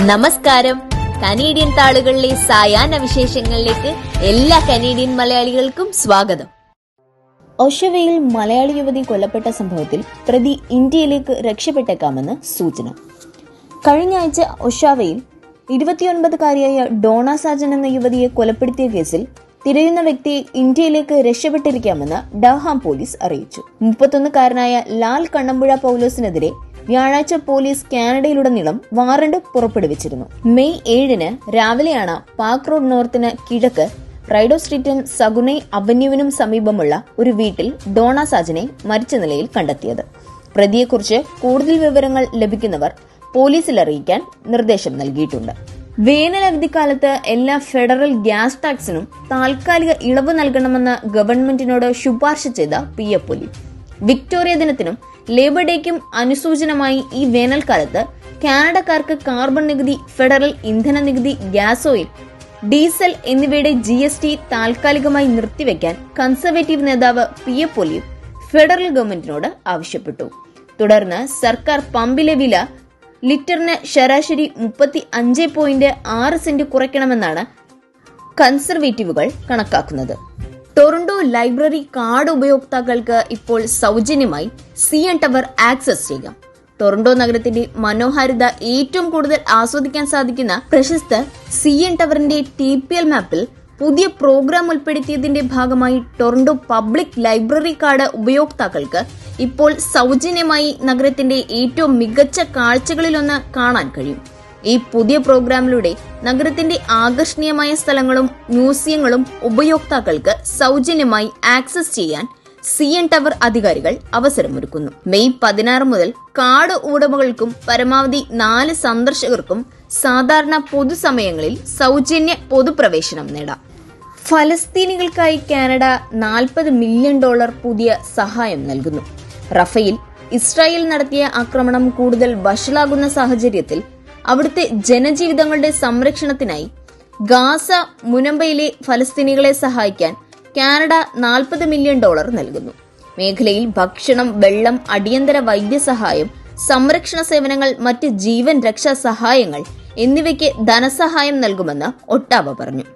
നമസ്കാരം. കനേഡിയൻ താളുകളിലെ സായാഹ്ന വിശേഷങ്ങളിലേക്ക് എല്ലാ കനേഡിയൻ മലയാളികൾക്കും സ്വാഗതം. ഒഷവയിൽ മലയാളി യുവതി കൊല്ലപ്പെട്ട സംഭവത്തിൽ പ്രതി ഇന്ത്യയിലേക്ക് രക്ഷപ്പെട്ടേക്കാമെന്ന് സൂചന. കഴിഞ്ഞ ആഴ്ച ഒഷാവയിൽ 29-കാരിയായ ഡോണ സാജൻ എന്ന യുവതിയെ കൊലപ്പെടുത്തിയ കേസിൽ തിരയുന്ന വ്യക്തിയെ ഇന്ത്യയിലേക്ക് രക്ഷപ്പെട്ടിരിക്കാമെന്ന് ഡർഹാം പോലീസ് അറിയിച്ചു. 31-കാരനായ ലാൽ കണ്ണമ്പുഴ പൗലോസിനെതിരെ വ്യാഴാഴ്ച പോലീസ് കാനഡയിലുടനീളം വാറണ്ട് പുറപ്പെടുവിച്ചിരുന്നു. മെയ് 7 രാവിലെയാണ് പാർക്ക് റോഡ് നോർത്തിന് കിഴക്ക് റൈഡോ സ്ട്രീറ്റും സഗുനൈ അവന്യൂവിനും സമീപമുള്ള ഒരു വീട്ടിൽ ഡോണ സാജനെ മരിച്ച നിലയിൽ കണ്ടെത്തിയത്. പ്രതിയെക്കുറിച്ച് കൂടുതൽ വിവരങ്ങൾ ലഭിക്കുന്നവർ പോലീസിൽ അറിയിക്കാൻ നിർദ്ദേശം നൽകിയിട്ടുണ്ട്. വേനൽ അവധിക്കാലത്ത് എല്ലാ ഫെഡറൽ ഗ്യാസ് ടാക്സിനും താൽക്കാലിക ഇളവ് നൽകണമെന്ന് ഗവൺമെന്റിനോട് ശുപാർശ ചെയ്ത PFLE വിക്ടോറിയ ദിനത്തിനും ലേബർ ഡേക്കും അനുസൂചനമായി ഈ വേനൽക്കാലത്ത് കാനഡക്കാർക്ക് കാർബൺ നികുതി, ഫെഡറൽ ഇന്ധന നികുതി, ഗ്യാസ് ഓയിൽ, ഡീസൽ എന്നിവയുടെ GST താൽക്കാലികമായി നിർത്തിവെക്കാൻ കൺസർവേറ്റീവ് നേതാവ് PFLE ഫെഡറൽ ഗവൺമെന്റിനോട് ആവശ്യപ്പെട്ടു. തുടർന്ന് സർക്കാർ പമ്പിലെ വില ലിറ്ററിന് ശരാശരി 35.6 സെന്റ് കുറയ്ക്കണമെന്നാണ് കൺസർവേറ്റീവുകൾ കണക്കാക്കുന്നത്. ടൊറന്റോ ലൈബ്രറി കാർഡ് ഉപയോക്താക്കൾക്ക് ഇപ്പോൾ സൗജന്യമായി CN ടവർ ആക്സസ് ചെയ്യാം. ടൊറന്റോ നഗരത്തിന്റെ മനോഹാരിത ഏറ്റവും കൂടുതൽ ആസ്വദിക്കാൻ സാധിക്കുന്ന പ്രശസ്ത CN ടവറിന്റെ TPL മാപ്പിൽ പുതിയ പ്രോഗ്രാം ഉൾപ്പെടുത്തിയതിന്റെ ഭാഗമായി ടൊറന്റോ പബ്ലിക് ലൈബ്രറി കാർഡ് ഉപയോക്താക്കൾക്ക് ഇപ്പോൾ സൗജന്യമായി നഗരത്തിന്റെ ഏറ്റവും മികച്ച കാഴ്ചകളിലൊന്ന് കാണാൻ കഴിയും. ഈ പുതിയ പ്രോഗ്രാമിലൂടെ നഗരത്തിന്റെ ആകർഷണീയമായ സ്ഥലങ്ങളും മ്യൂസിയങ്ങളും ഉപയോക്താക്കൾക്ക് സൗജന്യമായി ആക്സസ് ചെയ്യാൻ CN ടവർ അധികാരികൾ അവസരമൊരുക്കുന്നു. മെയ് 16 മുതൽ കാർഡ് ഉടമകൾക്കും പരമാവധി 4 സന്ദർശകർക്കും സാധാരണ പൊതുസമയങ്ങളിൽ സൗജന്യ പൊതുപ്രവേശനം നേടാം. ഫലസ്തീനികൾക്കായി കാനഡ $40 മില്യൺ പുതിയ സഹായം നൽകുന്നു. റഫയിൽ ഇസ്രായേൽ നടത്തിയ ആക്രമണം കൂടുതൽ വഷളാകുന്ന സാഹചര്യത്തിൽ അവിടുത്തെ ജനജീവിതങ്ങളുടെ സംരക്ഷണത്തിനായി ഗാസ മുനമ്പയിലെ ഫലസ്തീനികളെ സഹായിക്കാൻ കാനഡ $40 മില്യൺ നൽകുന്നു. മേഖലയിൽ ഭക്ഷണം, വെള്ളം, അടിയന്തര വൈദ്യസഹായം, സംരക്ഷണ സേവനങ്ങൾ, മറ്റ് ജീവൻ രക്ഷാ സഹായങ്ങൾ എന്നിവയ്ക്ക് ധനസഹായം നൽകുമെന്ന് ഒട്ടാവ പറഞ്ഞു.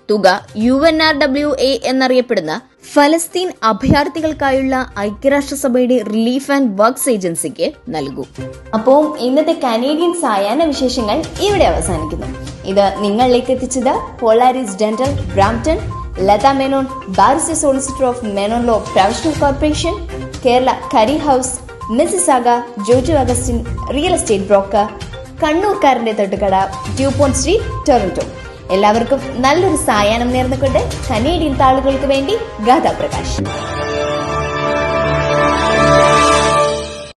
തുക UNRWA എന്നറിയപ്പെടുന്ന ഫലസ്തീൻ അഭയാർത്ഥികൾക്കായുള്ള ഐക്യരാഷ്ട്രസഭയുടെ റിലീഫ് ആൻഡ് വർക്ക്സ് ഏജൻസിക്ക് നൽകും. അപ്പോൾ ഇന്നത്തെ കനേഡിയൻ സായാഹ്ന വിശേഷങ്ങൾ ഇവിടെ അവസാനിക്കുന്നു. ഇത് നിങ്ങളിലേക്ക് എത്തിച്ചത് Polaris dental, Brampton, Latha Menon, barrister solicitor of Menon law professional corporation, Kerala curry house, Mississauga, Joju Augustine real estate broker, കണ്ണൂർക്കാരന്റെ തൊട്ടുകട, ഡ്യൂപോൺ സ്ട്രീറ്റ്, ടൊറന്റോ. എല്ലാവർക്കും നല്ലൊരു സായാഹ്നം നേർന്നുകൊണ്ട് കനേഡിയൻ താളുകൾക്ക് വേണ്ടി ഗാഥാ പ്രകാശ്.